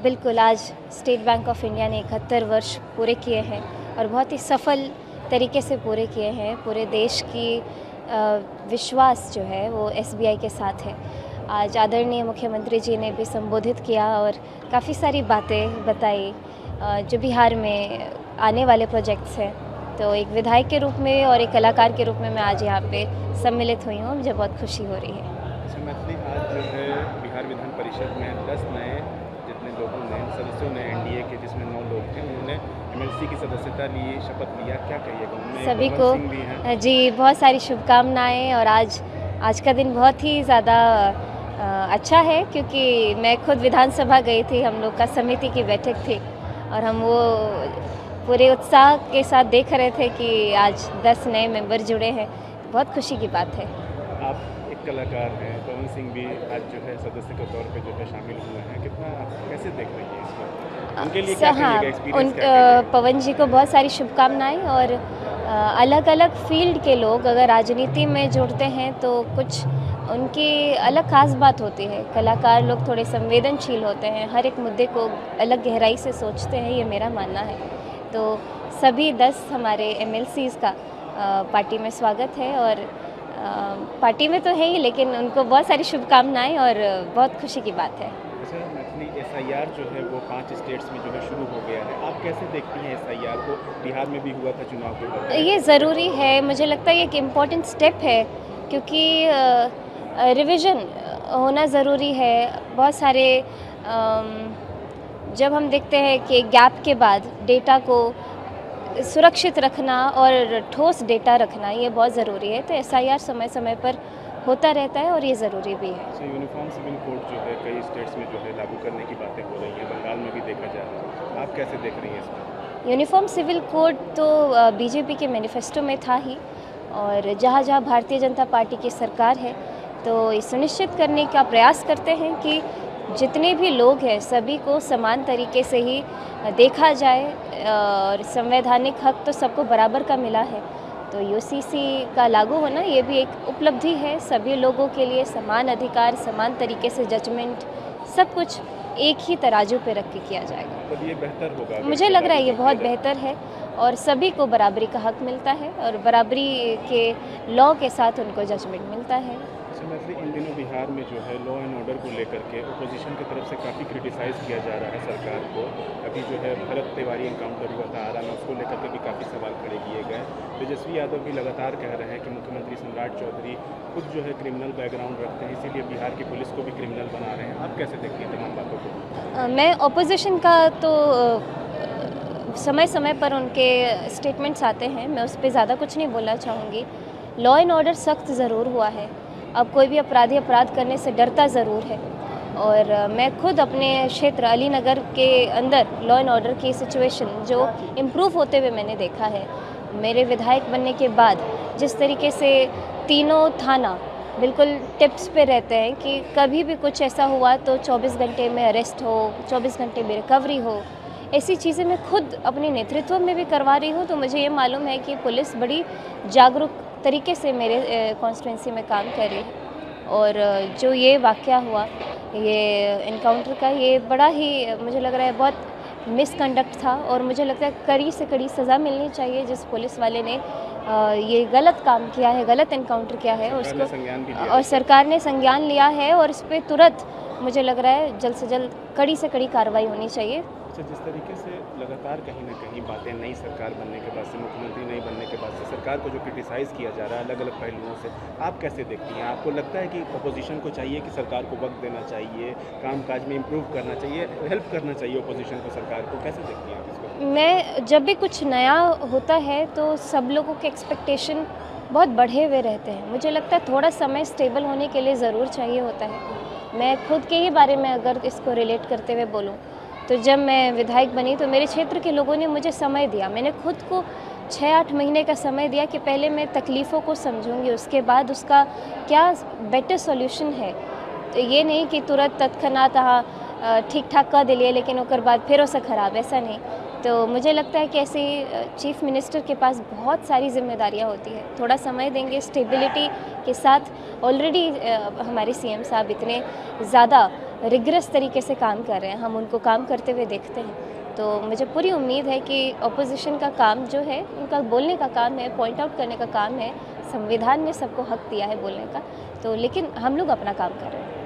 बिल्कुल, आज state bank of India ने 71 वर्ष पूरे किए हैं और बहुत ही सफल तरीके से पूरे किए हैं। पूरे देश की विश्वास जो है वो एसबीआई के साथ है। आज आदरणीय मुख्यमंत्री जी ने भी संबोधित किया और काफ़ी सारी बातें बताई जो बिहार में आने वाले प्रोजेक्ट्स हैं। तो एक विधायक के रूप में और एक कलाकार के रूप में मैं आज यहाँ पे सम्मिलित हुई हूँ। मुझे बहुत खुशी हो रही है। अच्छा मैथिली, आज जो है बिहार विधान परिषद में 10 नए जितने लोगों ने सदस्यों ने एनडीए के, जिसमें 9 लोग थे, उन्होंने एमएलसी की सदस्यता ली, शपथ लिया। क्या कहिएगा? उनमें सभी पवन को सिंह भी हैं। जी बहुत सारी शुभकामनाएं। और आज का दिन बहुत ही ज़्यादा अच्छा है क्योंकि मैं खुद विधानसभा गई थी। हम लोग का समिति की बैठक थी और हम वो पूरे उत्साह के साथ देख रहे थे कि आज 10 नए मेंबर जुड़े हैं। बहुत खुशी की बात है। आप एक कलाकार हैं, पवन सिंह भी आज जो है सदस्य के तौर पे जो है शामिल हुए हैं। कितना आप कैसे देख रही हैं इसको? उनके लिए क्या कहिएगा? एक्सपीरियंस क्या कहिएगा? पवन जी को बहुत सारी शुभकामनाएं। और अलग अलग फील्ड के लोग अगर राजनीति में जुड़ते हैं तो कुछ उनकी अलग खास बात होती है। कलाकार लोग थोड़े संवेदनशील होते हैं, हर एक मुद्दे को अलग गहराई से सोचते हैं, ये मेरा मानना है। तो सभी 10 हमारे एमएलसीज़ का पार्टी में स्वागत है। और पार्टी में तो है ही, लेकिन उनको बहुत सारी शुभकामनाएं और बहुत खुशी की बात है। अच्छा मैथिली, एसआईआर जो है वो 5 स्टेट्स में जो है शुरू हो गया है। आप कैसे देखती हैं एसआईआर को? बिहार में भी हुआ था चुनाव के बाद। ये ज़रूरी है, मुझे लगता है ये एक इम्पॉर्टेंट स्टेप है क्योंकि रिवीजन होना ज़रूरी है। बहुत सारे जब हम देखते हैं कि गैप के बाद डेटा को सुरक्षित रखना और ठोस डेटा रखना ये बहुत ज़रूरी है। तो एसआईआर समय समय पर होता रहता है और ये ज़रूरी भी है। अच्छा, यूनिफॉर्म सिविल कोड जो है कई स्टेट्स में जो है लागू करने की बातें हो रही हैं, बंगाल में भी देखा जा रहा है। आप कैसे देख रही हैं इसको? यूनिफॉर्म सिविल कोड तो बीजेपी के मैनिफेस्टो में था ही। और जहाँ जहाँ भारतीय जनता पार्टी की सरकार है तो ये सुनिश्चित करने का प्रयास करते हैं कि जितने भी लोग हैं सभी को समान तरीके से ही देखा जाए। और संवैधानिक हक तो सबको बराबर का मिला है। तो यूसीसी का लागू होना ये भी एक उपलब्धि है। सभी लोगों के लिए समान अधिकार, समान तरीके से जजमेंट, सब कुछ एक ही तराजू पे रख के किया जाएगा। तो ये बेहतर होगा? मुझे लग रहा है ये बहुत बेहतर है और सभी को बराबरी का हक मिलता है और बराबरी के लॉ के साथ उनको जजमेंट मिलता है। अच्छा मैथिली, इन दिनों बिहार में जो है लॉ एंड ऑर्डर को लेकर के अपोजिशन की तरफ से काफ़ी क्रिटिसाइज़ किया जा रहा है सरकार को। अभी जो है भरत तिवारी एनकाउंटर हुआ था आरा में, उसको लेकर के भी काफ़ी सवाल खड़े किए गए। तेजस्वी यादव भी लगातार कह रहे हैं कि मुख्यमंत्री सम्राट चौधरी खुद जो है क्रिमिनल बैकग्राउंड रखते हैं, इसीलिए बिहार की पुलिस को भी क्रिमिनल बना रहे हैं। आप कैसे देखती हैं तमाम बातों को? मैं ऑपोजिशन का तो समय समय पर उनके स्टेटमेंट्स आते हैं, मैं उस पर ज़्यादा कुछ नहीं बोलना चाहूँगी। लॉ एंड ऑर्डर सख्त ज़रूर हुआ है। अब कोई भी अपराधी अपराध करने से डरता ज़रूर है। और मैं खुद अपने क्षेत्र अलीनगर के अंदर लॉ एंड ऑर्डर की सिचुएशन जो इम्प्रूव होते हुए मैंने देखा है। मेरे विधायक बनने के बाद जिस तरीके से तीनों थाना बिल्कुल टिप्स पे रहते हैं कि कभी भी कुछ ऐसा हुआ तो 24 घंटे में अरेस्ट हो, 24 घंटे में रिकवरी हो, ऐसी चीज़ें मैं खुद अपने नेतृत्व में भी करवा रही हूँ। तो मुझे ये मालूम है कि पुलिस बड़ी जागरूक तरीके से मेरे कॉन्स्टिट्यूंसी में काम कर रही है। और जो ये वाक़या हुआ, ये इनकाउंटर का, ये बड़ा ही मुझे लग रहा है बहुत मिसकंडक्ट था। और मुझे लगता है कड़ी से कड़ी सज़ा मिलनी चाहिए जिस पुलिस वाले ने ये गलत काम किया है, गलत इनकाउंटर किया है उसको, और सरकार ने संज्ञान लिया है। और इस पर तुरंत मुझे लग रहा है जल्द से जल्द कड़ी से कड़ी कार्रवाई होनी चाहिए। अच्छा, जिस तरीके से लगातार कहीं ना कहीं बातें नई सरकार बनने के बाद से, मुख्यमंत्री नहीं बनने के बाद से सरकार को जो क्रिटिसाइज़ किया जा रहा है अलग अलग पहलुओं से, आप कैसे देखती हैं? आपको लगता है कि अपोजिशन को चाहिए कि सरकार को वक्त देना चाहिए, कामकाज में इम्प्रूव करना चाहिए, हेल्प करना चाहिए अपोजिशन को, सरकार को? कैसे देखती हैं आप इसको? मैं जब भी कुछ नया होता है तो सब लोगों के एक्सपेक्टेशन बहुत बढ़े हुए रहते हैं। मुझे लगता है थोड़ा समय स्टेबल होने के लिए ज़रूर चाहिए होता है। मैं खुद के ही बारे में अगर इसको रिलेट करते हुए बोलूँ तो जब मैं विधायक बनी तो मेरे क्षेत्र के लोगों ने मुझे समय दिया। मैंने खुद को 6-8 महीने का समय दिया कि पहले मैं तकलीफ़ों को समझूंगी, उसके बाद उसका क्या बेटर सॉल्यूशन है। तो ये नहीं कि तुरंत तत्क्षणात ठीक ठाक कर दिलिए लेकिन उसके बाद फिर उसे ख़राब, ऐसा नहीं। तो मुझे लगता है कि ऐसे चीफ मिनिस्टर के पास बहुत सारी जिम्मेदारियां होती है। थोड़ा समय देंगे स्टेबिलिटी के साथ। ऑलरेडी हमारे सीएम साहब इतने ज़्यादा रिगरस तरीके से काम कर रहे हैं, हम उनको काम करते हुए देखते हैं। तो मुझे पूरी उम्मीद है कि अपोजिशन का काम जो है, उनका बोलने का काम है, पॉइंट आउट करने का काम है। संविधान ने सबको हक दिया है बोलने का, तो लेकिन हम लोग अपना काम कर रहे हैं।